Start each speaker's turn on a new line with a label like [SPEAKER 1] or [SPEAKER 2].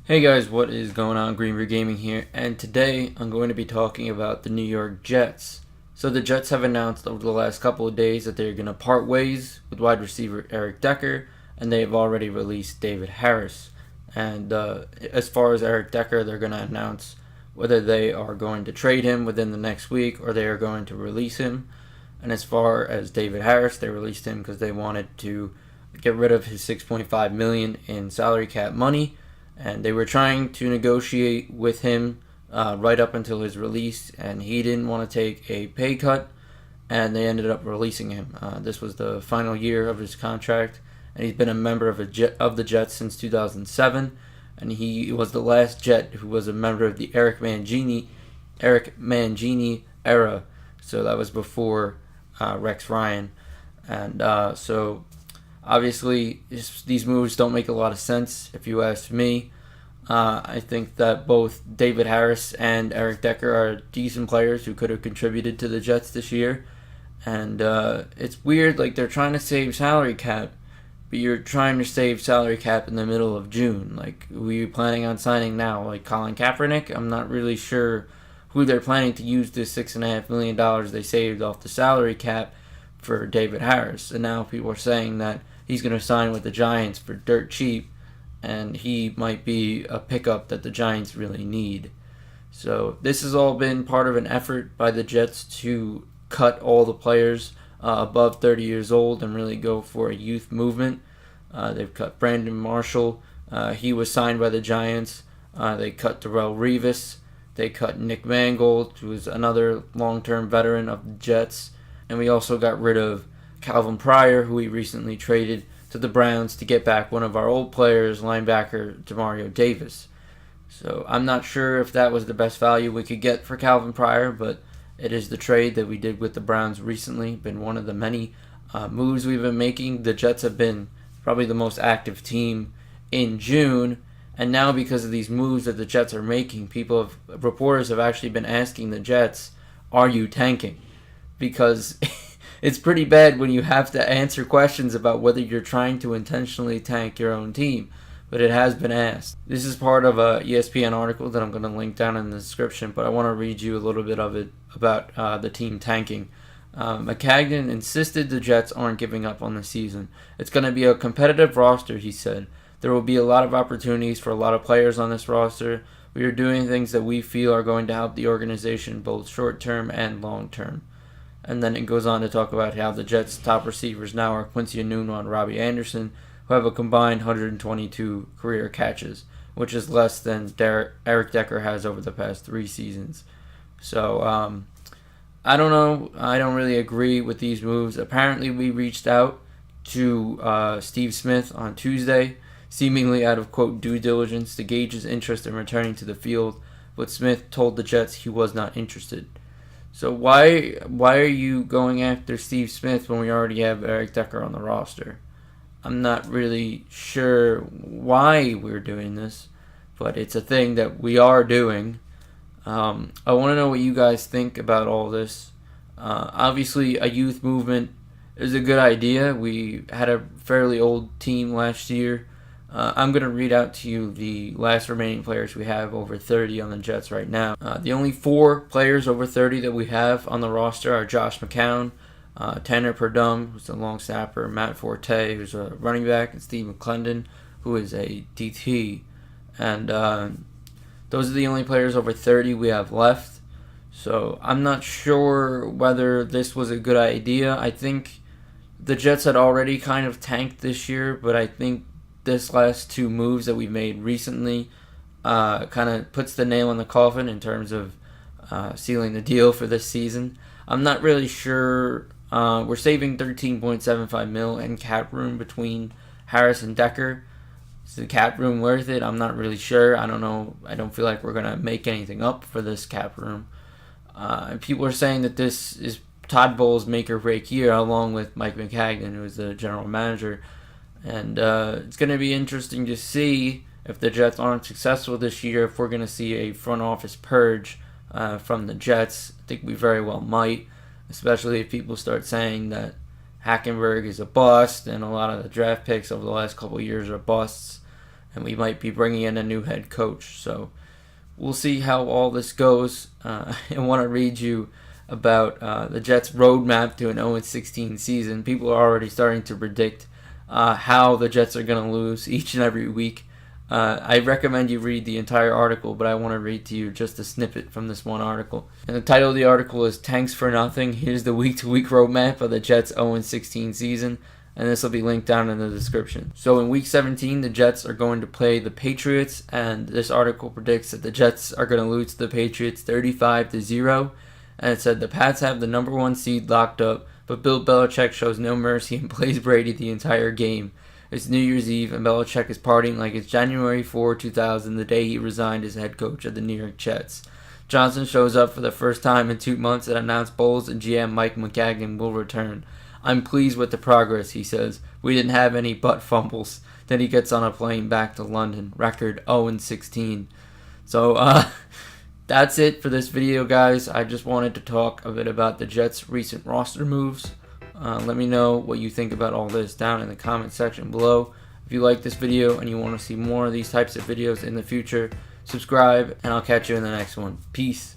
[SPEAKER 1] Hey guys, what is going on? GreenbergGaming here, and today I'm going to be talking about the New York Jets. So the Jets have announced over the last couple of days that they're going to part ways with wide receiver Eric Decker, and they have already released David Harris. And as far as Eric Decker, they're going to announce whether they are going to trade him within the next week or they are going to release him. And as far as David Harris, they released him because they wanted to get rid of his $6.5 million in salary cap money, and they were trying to negotiate with him right up until his release, and he didn't want to take a pay cut, and they ended up releasing him. This was the final year of his contract, and he's been a member of the Jets since 2007, and he was the last Jet who was a member of the Eric Mangini era. So that was before Rex Ryan, and so obviously, these moves don't make a lot of sense, if you ask me. I think that both David Harris and Eric Decker are decent players who could have contributed to the Jets this year. And it's weird, like they're trying to save salary cap, but you're trying to save salary cap in the middle of June. Like, who are you planning on signing now? Like Colin Kaepernick? I'm not really sure who they're planning to use this $6.5 million they saved off the salary cap for David Harris. And now people are saying that he's going to sign with the Giants for dirt cheap, and he might be a pickup that the Giants really need. So this has all been part of an effort by the Jets to cut all the players above 30 years old and really go for a youth movement. They've cut Brandon Marshall. He was signed by the Giants. They cut Darrelle Revis. They cut Nick Mangold, who is another long-term veteran of the Jets. And we also got rid of Calvin Pryor, who we recently traded to the Browns to get back one of our old players, linebacker Demario Davis. So I'm not sure if that was the best value we could get for Calvin Pryor, but it is the trade that we did with the Browns recently. Been one of the many moves we've been making. The Jets have been probably the most active team in June, and now because of these moves that the Jets are making, reporters have actually been asking the Jets, "Are you tanking?" Because it's pretty bad when you have to answer questions about whether you're trying to intentionally tank your own team, but it has been asked. This is part of a ESPN article that I'm going to link down in the description, but I want to read you a little bit of it about the team tanking. McCagnon insisted the Jets aren't giving up on the season. It's going to be a competitive roster, he said. There will be a lot of opportunities for a lot of players on this roster. We are doing things that we feel are going to help the organization both short-term and long-term. And then it goes on to talk about how the Jets' top receivers now are Quincy Enunwa and Robbie Anderson, who have a combined 122 career catches, which is less than Eric Decker has over the past 3 seasons. So, I don't know. I don't really agree with these moves. Apparently, we reached out to Steve Smith on Tuesday, seemingly out of, quote, due diligence to gauge his interest in returning to the field, but Smith told the Jets he was not interested. So why are you going after Steve Smith when we already have Eric Decker on the roster? I'm not really sure why we're doing this, but it's a thing that we are doing. I want to know what you guys think about all this. Obviously, a youth movement is a good idea. We had a fairly old team last year. I'm going to read out to you the last remaining players we have over 30 on the Jets right now. The only 4 players over 30 that we have on the roster are Josh McCown, Tanner Perdum, who's a long snapper, Matt Forte, who's a running back, and Steve McClendon, who is a DT. And those are the only players over 30 we have left. So I'm not sure whether this was a good idea. I think the Jets had already kind of tanked this year, but I think this last 2 moves that we made recently kind of puts the nail in the coffin in terms of sealing the deal for this season. I'm not really sure. We're saving $13.75 million in cap room between Harris and Decker. Is the cap room worth it? I'm not really sure. I don't know. I don't feel like we're going to make anything up for this cap room. And people are saying that this is Todd Bowles' make or break year, along with Mike McCagnon, who is the general manager. And it's going to be interesting to see if the Jets aren't successful this year, if we're going to see a front office purge from the Jets. I think we very well might, especially if people start saying that Hackenberg is a bust and a lot of the draft picks over the last couple of years are busts. and we might be bringing in a new head coach. So we'll see how all this goes. I want to read you about the Jets' roadmap to an 0-16 season. People are already starting to predict how the Jets are going to lose each and every week. I recommend you read the entire article, but I want to read to you just a snippet from this one article. And the title of the article is "Tanks for Nothing. Here's the week-to-week roadmap of the Jets' 0-16 season." And this will be linked down in the description. So in week 17, the Jets are going to play the Patriots, and this article predicts that the Jets are going to lose to the Patriots 35-0. And it said the Pats have the number 1 seed locked up, but Bill Belichick shows no mercy and plays Brady the entire game. It's New Year's Eve, and Belichick is partying like it's January 4, 2000, the day he resigned as head coach of the New York Jets. Johnson shows up for the first time in 2 months and announced Bowles and GM Mike McGagan will return. "I'm pleased with the progress," he says. "We didn't have any butt fumbles." Then he gets on a plane back to London. Record 0-16. So, that's it for this video, guys. I just wanted to talk a bit about the Jets' recent roster moves. Let me know what you think about all this down in the comment section below. If you like this video and you want to see more of these types of videos in the future, subscribe, and I'll catch you in the next one. Peace.